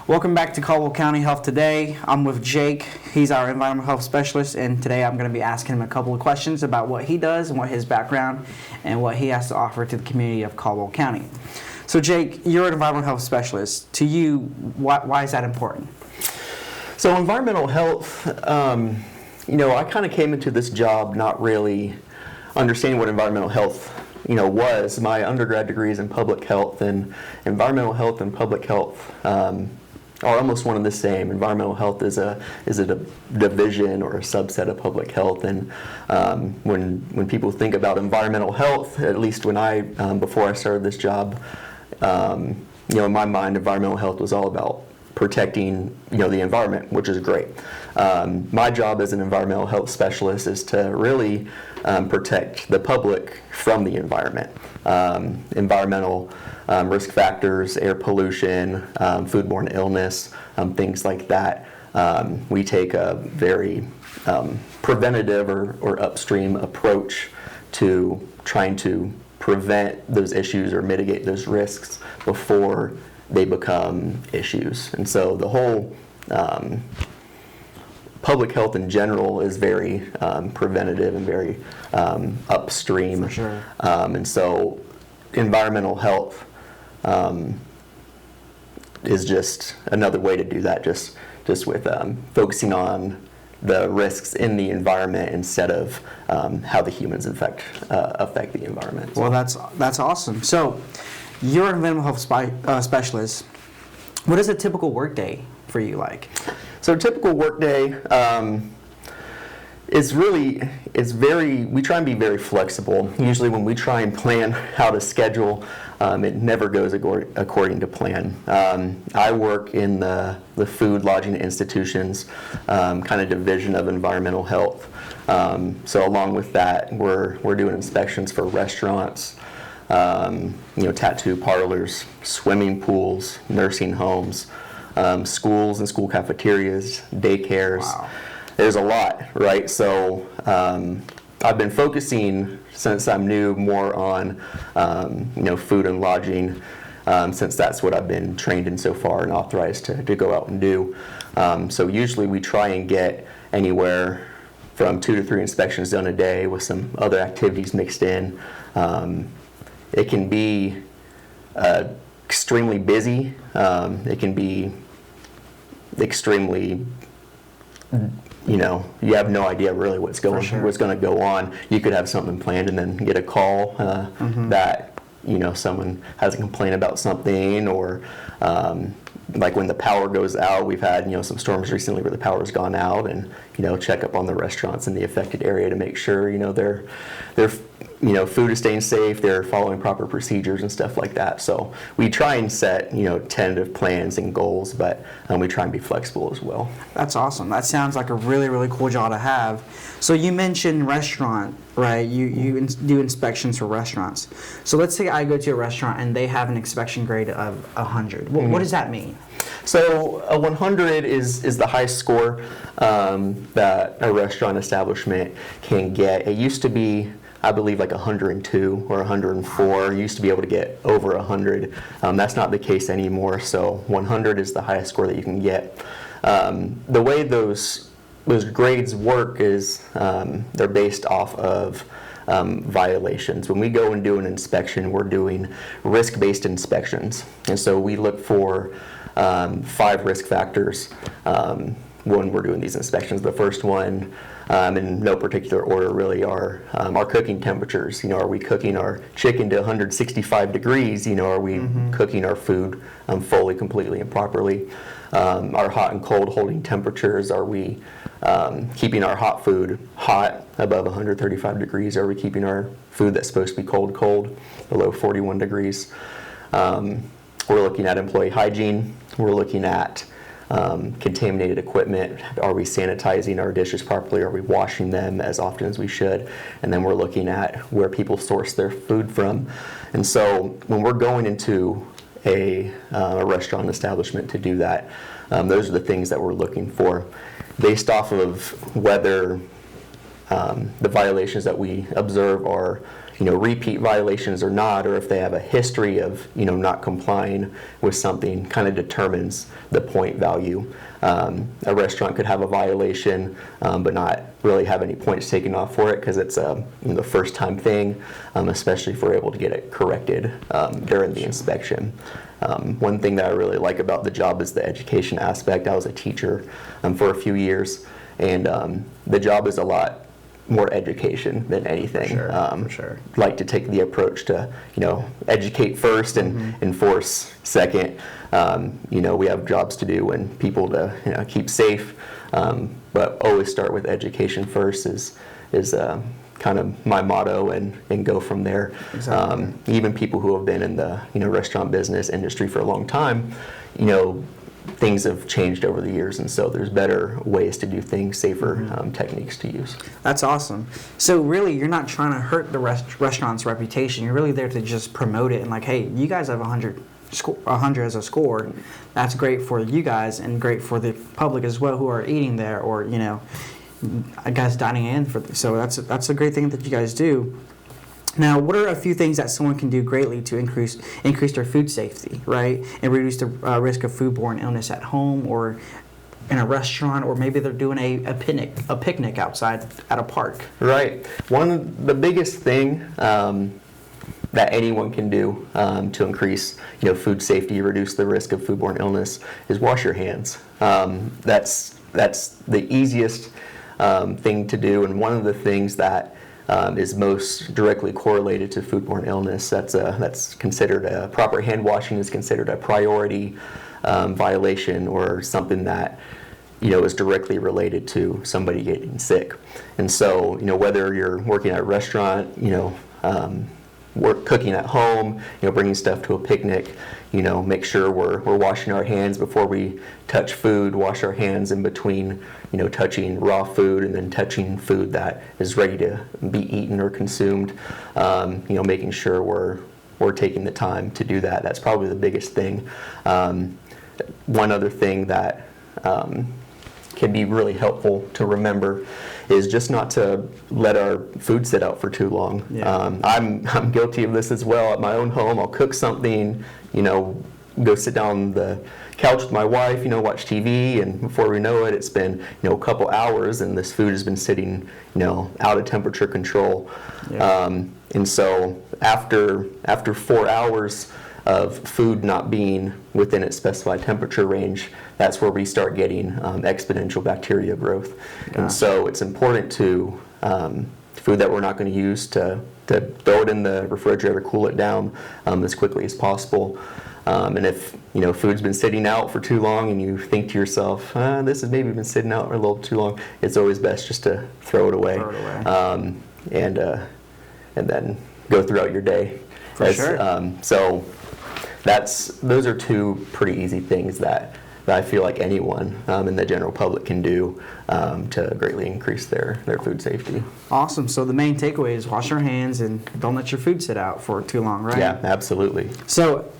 Welcome back to Caldwell County Health Today. I'm with Jake. He's our environmental health specialist, and today I'm going to be asking him a couple of questions about what he does and what his background and what he has to offer to the community of Caldwell County. So Jake, you're an environmental health specialist. To you, why is that important? So environmental health, I kind of came into this job not really understanding what environmental health was. My undergrad degree is in public health, and environmental health and public health are almost one and the same. Environmental health is a division or a subset of public health, and when people think about environmental health, at least when before I started this job, in my mind, environmental health was all about protecting the environment, which is great. My job as an environmental health specialist is to really protect the public from the environment. Environmental risk factors, air pollution, foodborne illness, things like that. We take a very preventative or upstream approach to trying to prevent those issues or mitigate those risks before they become issues. And so the whole public health in general is very preventative and very upstream. For sure. And so environmental health is just another way to do that, just with focusing on the risks in the environment instead of how the humans affect the environment. Well, that's awesome. So you're an environmental health specialist. What is a typical workday for you like? So a typical workday we try and be very flexible. Usually when we try and plan how to schedule, it never goes according to plan. I work in the food, lodging, and institutions kind of division of environmental health. So along with that, we're doing inspections for restaurants, tattoo parlors, swimming pools, nursing homes, schools and school cafeterias, daycares. Wow. There's a lot, right? So I've been focusing, since I'm new, more on food and lodging, since that's what I've been trained in so far and authorized to go out and do. So usually we try and get anywhere from 2 to 3 inspections done a day with some other activities mixed in. It can be extremely busy. It can be extremely, you have no idea really what's going to go on. You could have something planned and then get a call that someone has a complaint about something, or like when the power goes out. We've had some storms recently where the power's gone out, and check up on the restaurants in the affected area to make sure their food is staying safe, they're following proper procedures and stuff like that. So we try and set tentative plans and goals, but we try and be flexible as well. That's awesome. That sounds like a really, really cool job to have. So you mentioned restaurant, right? You do inspections for restaurants. So let's say I go to a restaurant and they have an inspection grade of 100. What does that mean? So a 100 is the highest score that a restaurant establishment can get. It used to be, I believe, like 102 or 104. You used to be able to get over 100. That's not the case anymore. So 100 is the highest score that you can get. The way those grades work is they're based off of violations. When we go and do an inspection, we're doing risk-based inspections. And so we look for 5 risk factors when we're doing these inspections. The first one, in no particular order really, are our cooking temperatures. Are we cooking our chicken to 165 degrees? Are we cooking our food fully, completely, and properly? Our hot and cold holding temperatures. Are we keeping our hot food hot above 135 degrees? Are we keeping our food that's supposed to be cold below 41 degrees? We're looking at employee hygiene. We're looking at contaminated equipment. Are we sanitizing our dishes properly? Are we washing them as often as we should? And then we're looking at where people source their food from. And so when we're going into a restaurant establishment to do that, those are the things that we're looking for, based off of whether the violations that we observe are repeat violations or not, or if they have a history of, not complying with something, kind of determines the point value. A restaurant could have a violation, but not really have any points taken off for it because it's the first time thing, especially if we're able to get it corrected during the inspection. One thing that I really like about the job is the education aspect. I was a teacher for a few years, and the job is a lot more education than anything. For sure. Like to take the approach to, educate first and enforce second. We have jobs to do and people to keep safe, but always start with education first is kind of my motto, and go from there. Exactly. Even people who have been in the restaurant business industry for a long time, things have changed over the years, and so there's better ways to do things, safer techniques to use. That's awesome. So really, you're not trying to hurt the restaurant's reputation. You're really there to just promote it and like, hey, you guys have 100 as a score. That's great for you guys and great for the public as well who are eating there, or guys dining in for. So that's a great thing that you guys do. Now, what are a few things that someone can do greatly to increase their food safety, right, and reduce the risk of foodborne illness at home or in a restaurant, or maybe they're doing a picnic outside at a park? Right. One of the biggest thing that anyone can do to increase, food safety, reduce the risk of foodborne illness, is wash your hands. That's the easiest thing to do, and one of the things that is most directly correlated to foodborne illness. That's considered proper hand washing is considered a priority violation, or something that is directly related to somebody getting sick. And so whether you're working at a restaurant, cooking at home, bringing stuff to a picnic, make sure we're washing our hands before we touch food, wash our hands in between, touching raw food and then touching food that is ready to be eaten or consumed, making sure we're taking the time to do that. That's probably the biggest thing. One other thing that can be really helpful to remember is just not to let our food sit out for too long. Yeah. I'm guilty of this as well. At my own home, I'll cook something, go sit down on the couch with my wife, watch TV, and before we know it, it's been, a couple hours, and this food has been sitting, out of temperature control. Yeah. And so after 4 hours of food not being within its specified temperature range, that's where we start getting exponential bacteria growth. Gotcha. And so it's important to food that we're not going to use to throw it in the refrigerator, cool it down as quickly as possible. And if food's been sitting out for too long and you think to yourself, this has maybe been sitting out for a little too long, it's always best just to throw it away. And then go throughout your day. For sure. So those are two pretty easy things that I feel like anyone in the general public can do to greatly increase their food safety. Awesome. So the main takeaway is wash your hands and don't let your food sit out for too long, right? Yeah, absolutely. So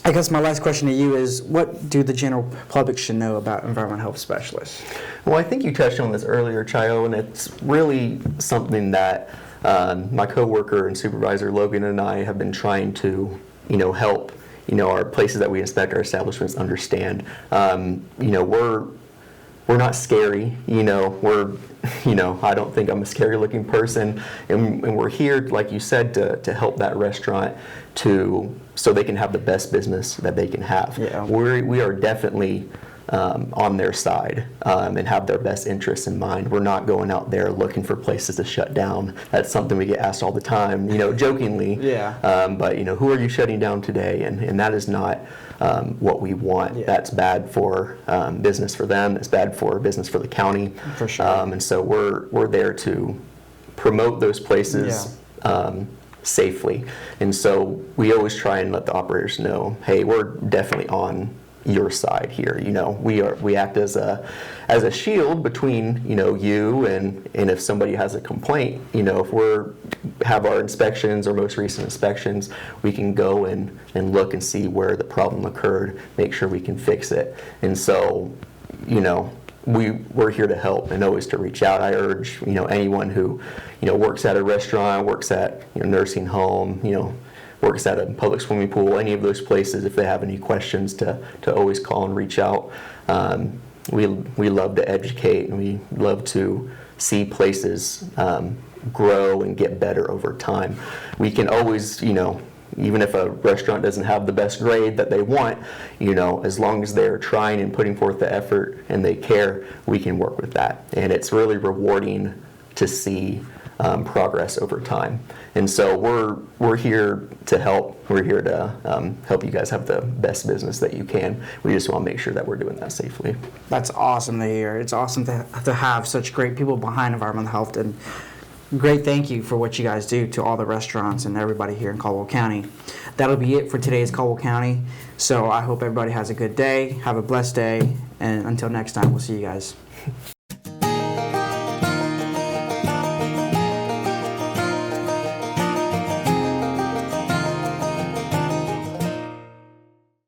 I guess my last question to you is, what do the general public should know about environmental health specialists? Well, I think you touched on this earlier, Chaiyo, and it's really something that my coworker and supervisor Logan and I have been trying to, help, our places that we inspect, our establishments, understand. We're not scary, I don't think I'm a scary looking person, and we're here, like you said, to help that restaurant so they can have the best business that they can have. Yeah. We are definitely on their side and have their best interests in mind. We're not going out there looking for places to shut down. That's something we get asked all the time, jokingly. Yeah. But who are you shutting down today? And that is not what we want. Yeah. That's bad for business for them. It's bad for business for the county. For sure. And so we're there to promote those places. Yeah. Safely. And so we always try and let the operators know, hey, we're definitely on your side here. We act as a shield between you and if somebody has a complaint. If we have our inspections, our most recent inspections, we can go and look and see where the problem occurred, make sure we can fix it. And so we're here to help and always to reach out. I urge, anyone who, works at a restaurant, works at nursing home, works at a public swimming pool, any of those places, if they have any questions, to always call and reach out. We love to educate, and we love to see places grow and get better over time. We can always, even if a restaurant doesn't have the best grade that they want, as long as they're trying and putting forth the effort and they care, we can work with that. And it's really rewarding to see progress over time. And so we're here to help. We're here to help you guys have the best business that you can. We just want to make sure that we're doing that safely. That's awesome to hear. It's awesome to have such great people behind environmental health, and great thank you for what you guys do to all the restaurants and everybody here in Caldwell County. That'll be it for today's Caldwell County. So I hope everybody has a good day. Have a blessed day. And until next time, we'll see you guys.